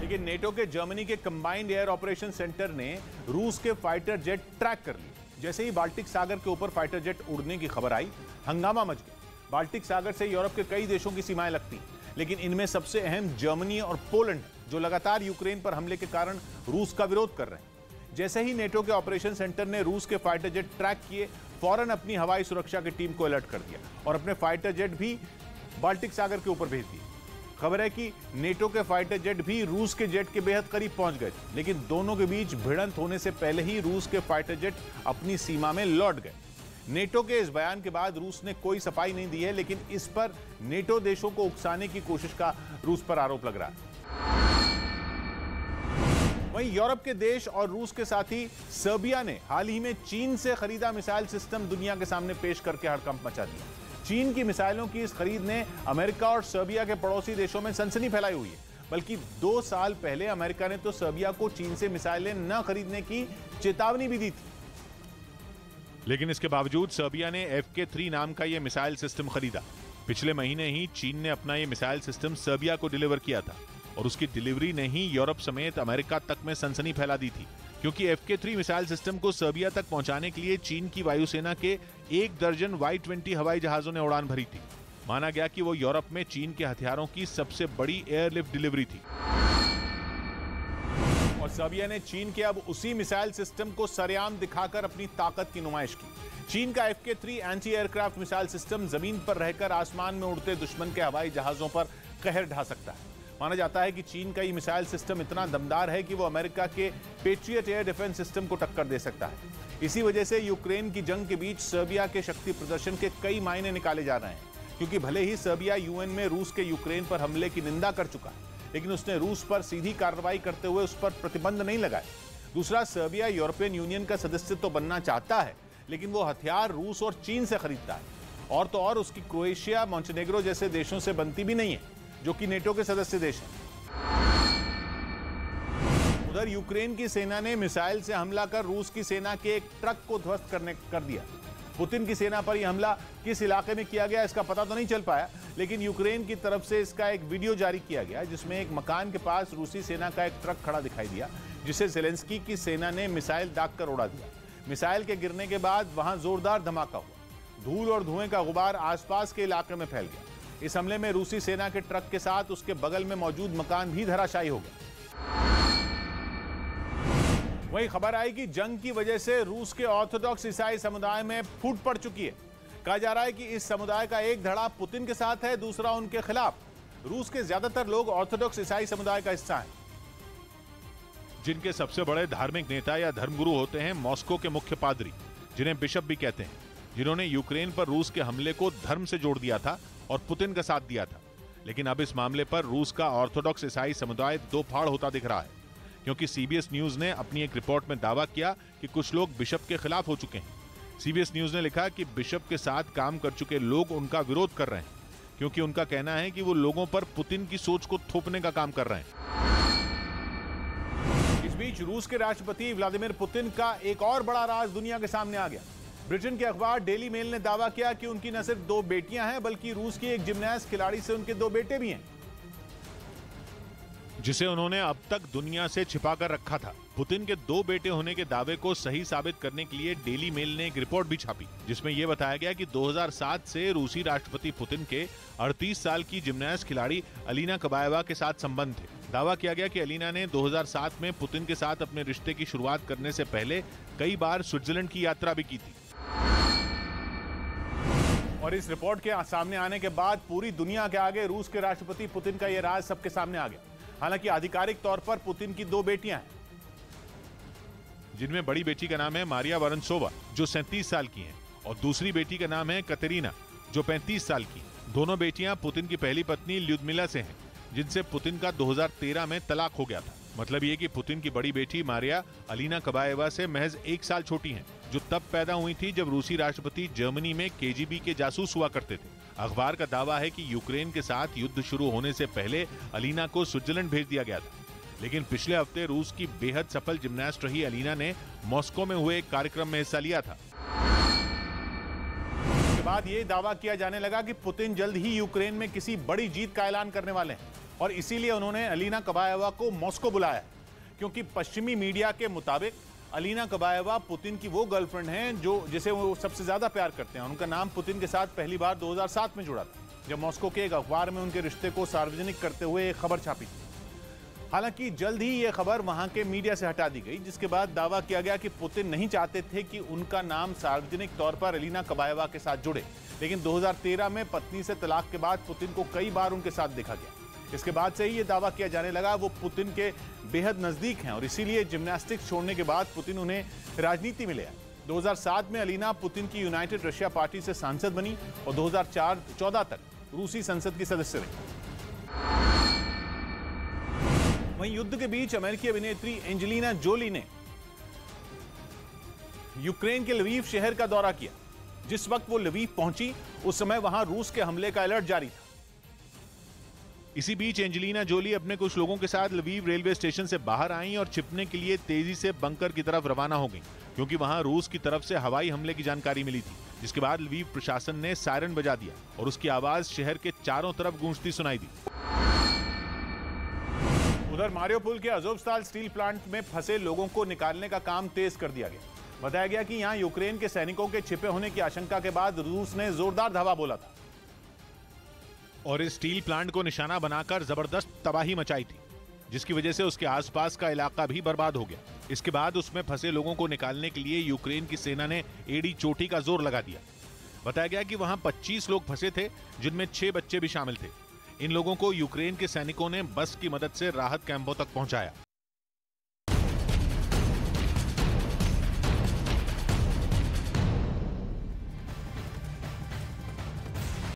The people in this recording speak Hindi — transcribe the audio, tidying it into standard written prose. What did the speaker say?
लेकिन नेटो के जर्मनी के कंबाइंड एयर ऑपरेशन सेंटर ने रूस के फाइटर जेट ट्रैक कर लिए। जैसे ही बाल्टिक सागर के ऊपर फाइटर जेट उड़ने की खबर आई, हंगामा मच गया। बाल्टिक सागर से यूरोप के कई देशों की सीमाएं लगती, लेकिन इनमें सबसे अहम जर्मनी और पोलैंड, जो लगातार यूक्रेन पर हमले के कारण रूस का विरोध कर रहे हैं। जैसे ही नेटो के ऑपरेशन सेंटर ने रूस के फाइटर जेट ट्रैक किए, फौरन अपनी हवाई सुरक्षा की टीम को अलर्ट कर दिया और अपने फाइटर जेट भी बाल्टिक सागर के ऊपर भेज दिए। खबर है कि नेटो के फाइटर जेट भी रूस के जेट के बेहद करीब पहुंच गए, लेकिन दोनों के बीच भिड़ंत होने से पहले ही रूस के फाइटर जेट अपनी सीमा में लौट गए। नेटो के इस बयान के बाद रूस ने कोई सफाई नहीं दी है, लेकिन इस पर नेटो देशों को उकसाने की कोशिश का रूस पर आरोप लग रहा है। वहीं यूरोप के देश और रूस के साथ ही सर्बिया ने हाल ही में चीन से खरीदा मिसाइल सिस्टम दुनिया के सामने पेश करके हड़कंप मचा दिया। चीन की मिसाइलों की इस खरीद ने अमेरिका और सर्बिया के पड़ोसी देशों में सनसनी फैलाई हुई है। बल्कि 2 साल पहले अमेरिका ने तो सर्बिया को चीन से मिसाइलें न खरीदने की चेतावनी भी दी थी। लेकिन इसके बावजूद सर्बिया ने FK3 नाम का यह मिसाइल सिस्टम खरीदा। पिछले महीने ही चीन ने अपना यह मिसाइल सिस्टम सर्बिया को डिलीवर किया था और उसकी डिलीवरी ने ही यूरोप समेत अमेरिका तक में सनसनी फैला दी थी, क्योंकि FK3 मिसाइल सिस्टम को सर्बिया तक पहुंचाने के लिए चीन की वायुसेना के 1 दर्जन Y-20 हवाई जहाजों ने उड़ान भरी थी। माना गया कि वो यूरोप में चीन के हथियारों की सबसे बड़ी एयरलिफ्ट डिलीवरी थी। और सर्बिया ने चीन के अब उसी मिसाइल सिस्टम को सरेआम दिखाकर अपनी ताकत की नुमाइश की। चीन का FK3 anti aircraft missile system जमीन पर रहकर आसमान में उड़ते दुश्मन के हवाई जहाजों पर कहर ढा सकता है। माना जाता है कि चीन का ये मिसाइल सिस्टम इतना दमदार है कि वो अमेरिका के पेट्रियट एयर डिफेंस सिस्टम को टक्कर दे सकता है। इसी वजह से यूक्रेन की जंग के बीच सर्बिया के शक्ति प्रदर्शन के कई मायने निकाले जा रहे हैं, क्योंकि भले ही सर्बिया UN में रूस के यूक्रेन पर हमले की निंदा कर चुका है, लेकिन उसने रूस पर सीधी कार्रवाई करते हुए उस पर प्रतिबंध नहीं लगाए। दूसरा, सर्बिया यूरोपियन यूनियन का सदस्य तो बनना चाहता है, लेकिन वो हथियार रूस और चीन से खरीदता है। और तो और उसकी क्रोएशिया, मोंटेनेग्रो जैसे देशों से बनती भी नहीं है, जो कि नेटो के सदस्य देश हैं। उधर यूक्रेन की सेना ने मिसाइल से हमला कर रूस की सेना के एक ट्रक को ध्वस्त कर दिया। पुतिन की सेना पर यह हमला किस इलाके में किया गया, इसका पता तो नहीं चल पाया, लेकिन यूक्रेन की तरफ से इसका एक वीडियो जारी किया गया, जिसमें एक मकान के पास रूसी सेना का एक ट्रक खड़ा दिखाई दिया, जिसे ज़ेलेंस्की की सेना ने मिसाइल दागकर उड़ा दिया। मिसाइल के गिरने के बाद वहां जोरदार धमाका हुआ। धूल और धुएं का गुबार आसपास के इलाके में फैल गया। इस हमले में रूसी सेना के ट्रक के साथ उसके बगल में मौजूद मकान भी धराशायी हो गया। वहीं खबर आई कि जंग की वजह से रूस के ऑर्थोडॉक्स ईसाई समुदाय में फूट पड़ चुकी है। कहा जा रहा है कि इस समुदाय का एक धड़ा पुतिन के साथ है, दूसरा उनके खिलाफ। रूस के ज्यादातर लोग ऑर्थोडॉक्स ईसाई समुदाय का हिस्सा हैं, जिनके सबसे बड़े धार्मिक नेता या धर्मगुरु होते हैं मॉस्को के मुख्य पादरी, जिन्हें बिशप भी कहते हैं, जिन्होंने यूक्रेन पर रूस के हमले को धर्म से जोड़ दिया था और पुतिन का साथ दिया था। लेकिन अब इस मामले पर रूस का ऑर्थोडॉक्स ईसाई समुदाय दो फाड़ होता दिख रहा है, क्योंकि CBS न्यूज ने अपनी एक रिपोर्ट में दावा किया कि कुछ लोग बिशप के खिलाफ हो चुके हैं। CBS न्यूज ने लिखा कि बिशप के साथ काम कर चुके लोग उनका विरोध कर रहे हैं, क्योंकि उनका कहना है कि वो लोगों पर पुतिन की सोच को थोपने का काम कर रहे हैं। इस बीच रूस के राष्ट्रपति व्लादिमीर पुतिन का एक और बड़ा राज दुनिया के सामने आ गया। ब्रिटेन के अखबार डेली मेल ने दावा किया कि उनकी न सिर्फ 2 बेटियां हैं, बल्कि रूस की एक जिम्नास्ट खिलाड़ी से उनके 2 बेटे भी हैं, जिसे उन्होंने अब तक दुनिया से छिपा कर रखा था। पुतिन के 2 बेटे होने के दावे को सही साबित करने के लिए डेली मेल ने एक रिपोर्ट भी छापी, जिसमें यह बताया गया कि 2007 से रूसी राष्ट्रपति पुतिन के 38 साल की जिम्नास्ट खिलाड़ी अलीना कबाएवा के साथ संबंध थे। दावा किया गया कि अलीना ने 2007 में पुतिन के साथ अपने रिश्ते की शुरुआत करने से पहले कई बार स्विट्जरलैंड की यात्रा भी की थी। और इस रिपोर्ट के सामने आने के बाद पूरी दुनिया के आगे रूस के राष्ट्रपति पुतिन का यह राज सबके सामने आ गया। हालांकि आधिकारिक तौर पर पुतिन की 2 बेटियां हैं, जिनमें बड़ी बेटी का नाम है मारिया वोरोनत्सोवा, जो 37 साल की हैं, और दूसरी बेटी का नाम है कतेरीना, जो 35 साल की। दोनों बेटियां पुतिन की पहली पत्नी ल्यूदमिला से हैं, जिनसे पुतिन का 2013 में तलाक हो गया था। मतलब ये कि पुतिन की बड़ी बेटी मारिया अलीना कबाएवा से महज 1 साल छोटी हैं, जो तब पैदा हुई थी जब रूसी राष्ट्रपति जर्मनी में KGB के जासूस हुआ करते थे। अखबार का दावा है कि यूक्रेन के साथ युद्ध शुरू होने से पहले अलीना को स्विट्जरलैंड भेज दिया गया था, लेकिन पिछले हफ्ते रूस की बेहद सफल जिम्नास्ट रही अलीना ने मॉस्को में हुए एक कार्यक्रम में हिस्सा लिया था। इसके बाद यह दावा किया जाने लगा कि पुतिन जल्द ही यूक्रेन में किसी बड़ी जीत का ऐलान करने वाले हैं। और इसीलिए उन्होंने अलीना कबाएवा को मॉस्को बुलाया, क्योंकि पश्चिमी मीडिया के मुताबिक अलीना कबाएवा पुतिन की वो गर्लफ्रेंड हैं जिसे वो सबसे ज्यादा प्यार करते हैं। उनका नाम पुतिन के साथ पहली बार 2007 में जुड़ा था, जब मॉस्को के एक अखबार में उनके रिश्ते को सार्वजनिक करते हुए एक खबर छापी थी। हालांकि जल्द ही यह खबर वहां के मीडिया से हटा दी गई, जिसके बाद दावा किया गया कि पुतिन नहीं चाहते थे कि उनका नाम सार्वजनिक तौर पर अलीना कबाएवा के साथ जुड़े। लेकिन 2013 में पत्नी से तलाक के बाद पुतिन को कई बार उनके साथ देखा गया। इसके बाद से ही यह दावा किया जाने लगा वो पुतिन के बेहद नजदीक हैं और इसीलिए जिम्नास्टिक्स छोड़ने के बाद पुतिन उन्हें राजनीति में ले आए। 2007 में अलीना पुतिन की यूनाइटेड रशिया पार्टी से सांसद बनी और 2014 तक रूसी संसद की सदस्य रही। वहीं युद्ध के बीच अमेरिकी अभिनेत्री एंजेलिना जोली ने यूक्रेन के लवीव शहर का दौरा किया। जिस वक्त वो लवीव पहुंची उस समय वहां रूस के हमले का अलर्ट जारी था। इसी बीच एंजेलिना जोली अपने कुछ लोगों के साथ लवीव रेलवे स्टेशन से बाहर आईं और छिपने के लिए तेजी से बंकर की तरफ रवाना हो गईं, क्योंकि वहां रूस की तरफ से हवाई हमले की जानकारी मिली थी। जिसके बाद लवीव प्रशासन ने सायरन बजा दिया और उसकी आवाज शहर के चारों तरफ गूंजती सुनाई दी। उधर मारियोपोल के अज़ोवस्ताल स्टील प्लांट में फंसे लोगों को निकालने का काम तेज कर दिया गया। बताया गया कि यहां यूक्रेन के सैनिकों के छिपे होने की आशंका के बाद रूस ने जोरदार धावा बोला था और इस स्टील प्लांट को निशाना बनाकर जबरदस्त तबाही मचाई थी, जिसकी वजह से उसके आसपास का इलाका भी बर्बाद हो गया। इसके बाद उसमें फंसे लोगों को निकालने के लिए यूक्रेन की सेना ने एड़ी चोटी का जोर लगा दिया। बताया गया कि वहां 25 लोग फंसे थे, जिनमें 6 बच्चे भी शामिल थे। इन लोगों को यूक्रेन के सैनिकों ने बस की मदद से राहत कैंपों तक पहुंचाया।